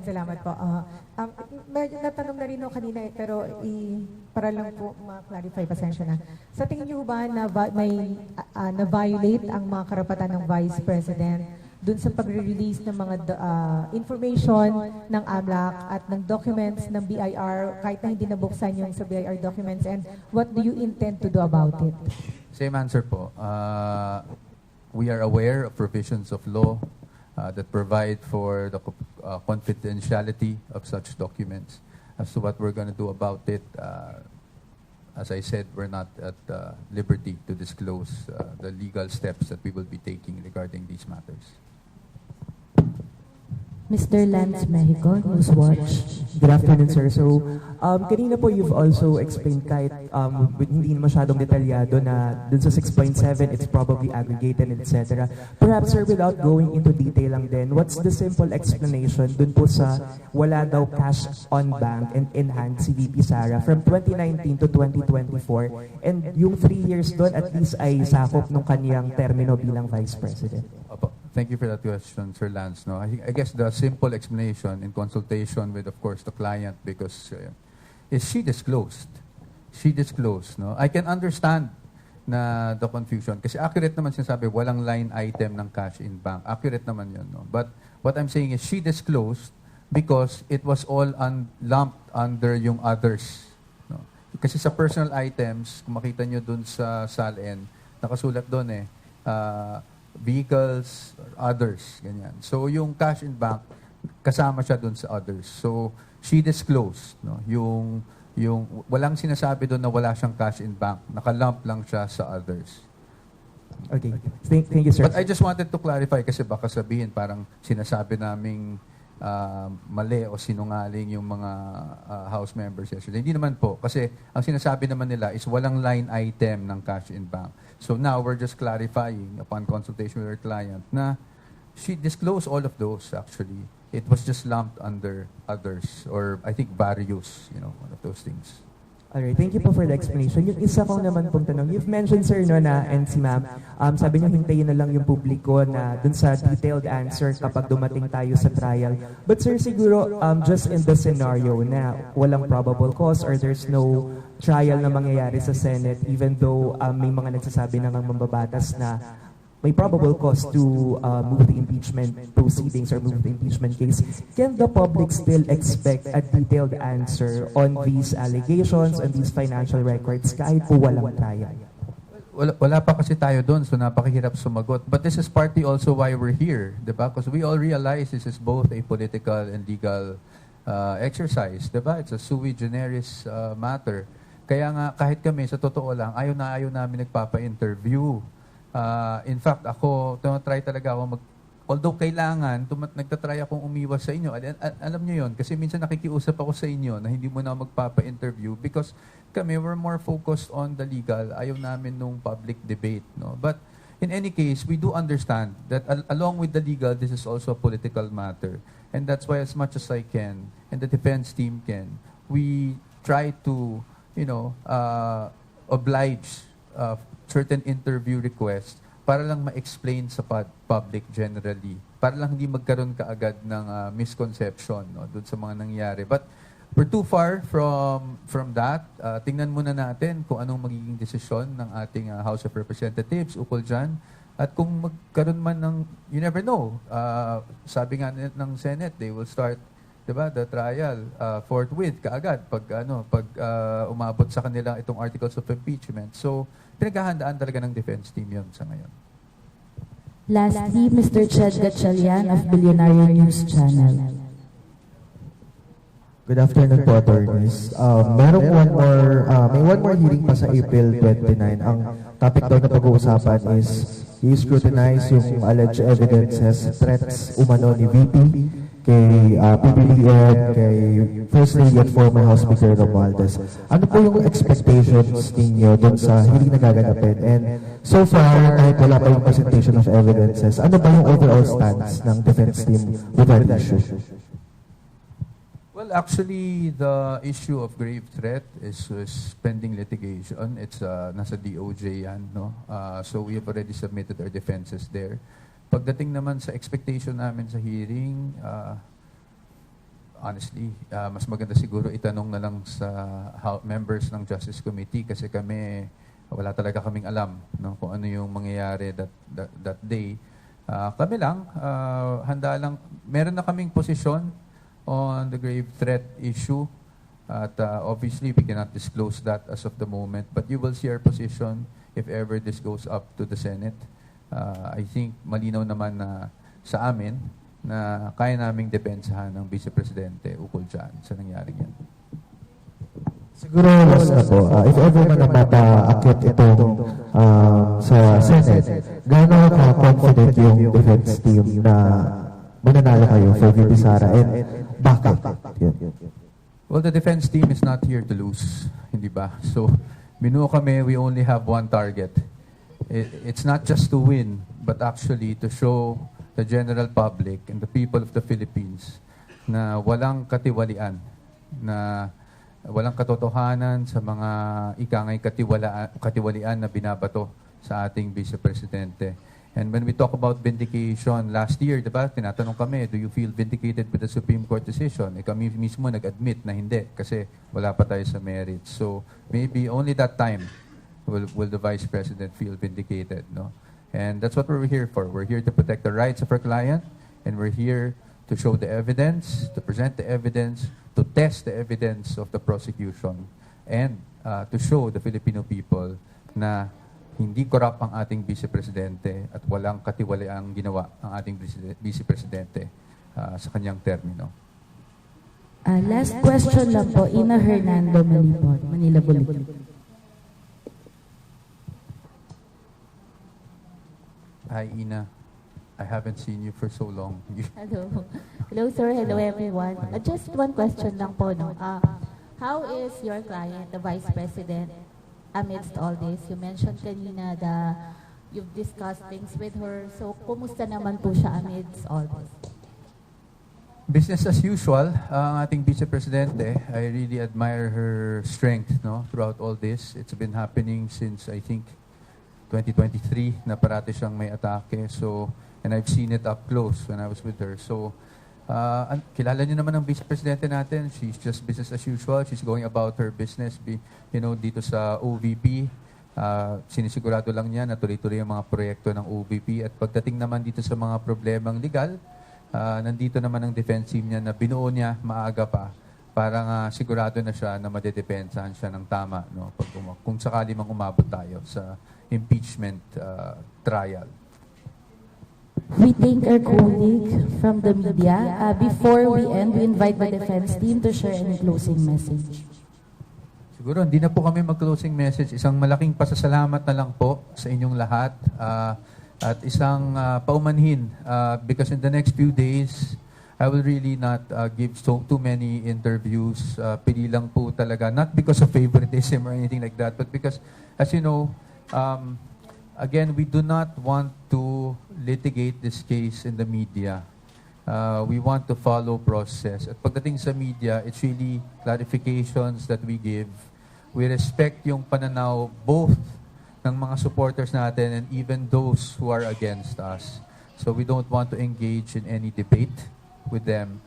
Maraming salamat po. Medyo natanong na rin ako kanina pero para lang po ma-clarify, pasensya na. Sa tingin niyo ba na na-violate ang mga karapatan ng Vice President dun sa pagre-release ng mga information ng AMLAC at ng documents ng BIR kahit na hindi nabuksan yung sa BIR documents, and what do you intend to do about it? Same answer po. We are aware of provisions of law that provide for the confidentiality of such documents. As to what we're going to do about it, as I said, we're not at liberty to disclose the legal steps that we will be taking regarding these matters. Mr. Lance Mexico, Newswatch. Good afternoon, sir. So, kanina po you've also explained kahit hindi masyadong detalyado na dun sa 6.7, it's probably aggregated, etc. Perhaps, sir, without going into detail lang din, what's the simple explanation dun po sa wala daw cash on bank and in hand si VP Sara from 2019 to 2024, and yung 3 years dun at least ay sakop nung kaniyang termino bilang Vice President? Opo. Thank you for that question, Sir Lance. No, I guess the simple explanation in consultation with, of course, the client, because is she disclosed. She disclosed. No, I can understand na the confusion kasi accurate naman sinasabi, walang line item ng cash in bank. Accurate naman yun. No? But what I'm saying is she disclosed because it was all lumped under yung others. No? Kasi sa personal items, kung makita nyo dun sa SALN, nakasulat dun vehicles, others, ganyan. So, yung cash in bank, kasama siya dun sa others. So, she disclosed, no? Yung walang sinasabi doon na wala siyang cash in bank. Nakalump lang siya sa others. Okay. Thank you, sir. But I just wanted to clarify kasi baka sabihin parang sinasabi naming mali o sinungaling yung mga House members yesterday. Hindi naman po. Kasi ang sinasabi naman nila is walang line item ng cash in bank. So now we're just clarifying upon consultation with our client na she disclosed all of those actually. It was just lumped under others or I think various, one of those things. Alright, thank you po for the explanation. Yung isa ko naman pong tanong, you've mentioned, sir, no, na, and si ma'am, sabi niyo hintayin na lang yung publiko na dun sa detailed answer kapag dumating tayo sa trial. But sir, siguro, just in the scenario na walang probable cause or there's no trial na mangyayari sa Senate, even though may mga nagsasabi na ng mambabatas na may probable cause to move the impeachment proceedings or move the impeachment case, can the public still expect a detailed answer on these allegations, on these financial records, kahit po walang trial? Wala pa kasi tayo doon, so napakahirap sumagot. But this is partly also why we're here, diba? Because we all realize this is both a political and legal exercise, diba? It's a sui generis matter. Kaya nga, kahit kami, sa totoo lang, ayaw namin nagpapa-interview. In fact, ako, try talaga ako although kailangan, nagtatry akong umiwas sa inyo. Alam nyo yun, kasi minsan nakikiusap ako sa inyo na hindi mo na magpapa-interview because kami, we're more focused on the legal. Ayaw namin nung public debate. No? But in any case, we do understand that along with the legal, this is also a political matter. And that's why as much as I can, and the defense team can, we try to, oblige certain interview requests para lang ma-explain sa public generally. Para lang hindi magkaroon kaagad ng misconception doon sa mga nangyari. But we're too far from that. Tingnan muna natin kung anong magiging desisyon ng ating House of Representatives ukol dyan. At kung magkaroon man ng, you never know, sabi nga ng Senate, they will start the trial forthwith kaagad pag umabot sa kanila itong articles of impeachment. So, pinaghahandaan talaga ng defense team yun sa ngayon. Lastly, Mr. Chad Gatchalian of Billionaire News Channel. Good afternoon po, attorneys. May one more hearing pa sa April 29. Ang topic daw na pag-uusapan is i-scrutinize yung alleged evidences, threats umano ni VP, kay PBBM, kay First Lady at former House Speaker Romualdez. Ano po yung expectations ninyo dun sa hindi nagaganapin? And so far, kahit wala pa yung presentation of evidences, ano ba yung overall stance ng defense team with that issue? Well, actually, the issue of grave threat is pending litigation. It's nasa DOJ yan, no? So we have already submitted our defenses there. Pagdating naman sa expectation namin sa hearing, honestly, mas maganda siguro itanong na lang sa members ng Justice Committee kasi wala talaga kaming alam, no, kung ano yung mangyayari that day. Kami lang, handa lang. Meron na kaming posisyon on the grave threat issue. At obviously, we cannot disclose that as of the moment. But you will see our position if ever this goes up to the Senate. I think malinaw naman na sa amin na kaya naming depensahan ng Vice Presidente ukol dyan sa nangyari yan. Siguro last na po, if ever man napapaakyat itong sa Senate, gaano ka-confident yung defense team na mananalo kayo for VP Sara and bakit? Yun. Well, the defense team is not here to lose, hindi ba? So, binuo kami, we only have one target. It's not just to win, but actually to show the general public and the people of the Philippines na walang katiwalian, na walang katotohanan sa mga ikangay katiwalian na binabato sa ating Vice Presidente. And when we talk about vindication, last year, diba, tinatanong kami, do you feel vindicated with the Supreme Court decision? Kami mismo nag-admit na hindi kasi wala pa tayo sa merits. So maybe only that time will the Vice President feel vindicated, no? And that's what we're here for. We're here to protect the rights of our client, and we're here to show the evidence, to present the evidence, to test the evidence of the prosecution, and to show the Filipino people na hindi corrupt ang ating Vice Presidente at walang katiwaliang ginawa ang ating Vice Presidente sa kanyang termino. Last question lang po, Ina Hernando Manipon, Manila Bulletin. Hi, Ina. I haven't seen you for so long. Hello. Hello, sir. Hello, everyone. Just one question lang po, no? How is your client, the Vice President, amidst all this? You mentioned kanina that you've discussed things with her. So, kumusta naman po siya amidst all this? Business as usual, ang ating Vice Presidente. I really admire her strength, no, throughout all this. It's been happening since, I think, 2023 na parati siyang may atake. So, and I've seen it up close when I was with her. So, kilala niyo naman ang Vice Presidente natin. She's just business as usual. She's going about her business, dito sa OVP. Sinisigurado lang niya na tuloy-tuloy ang mga proyekto ng OVP. At pagdating naman dito sa mga problemang legal, nandito naman ang defense team niya na binuo niya maaga pa para nga sigurado na siya na madedepensahan siya ng tama, no? Kung sakali mang umabot tayo sa impeachment trial. We thank our colleague from the media. Before we end, we invite the defense team to share any closing message. Siguro, hindi na po kami mag-closing message. Isang malaking pasasalamat na lang po sa inyong lahat. At isang paumanhin. Because in the next few days, I will really not give too many interviews. Pili lang po talaga. Not because of favoritism or anything like that, but because, as you know, again, we do not want to litigate this case in the media. We want to follow process. At pagdating sa media, it's really clarifications that we give. We respect yung pananaw both ng mga supporters natin and even those who are against us. So we don't want to engage in any debate with them.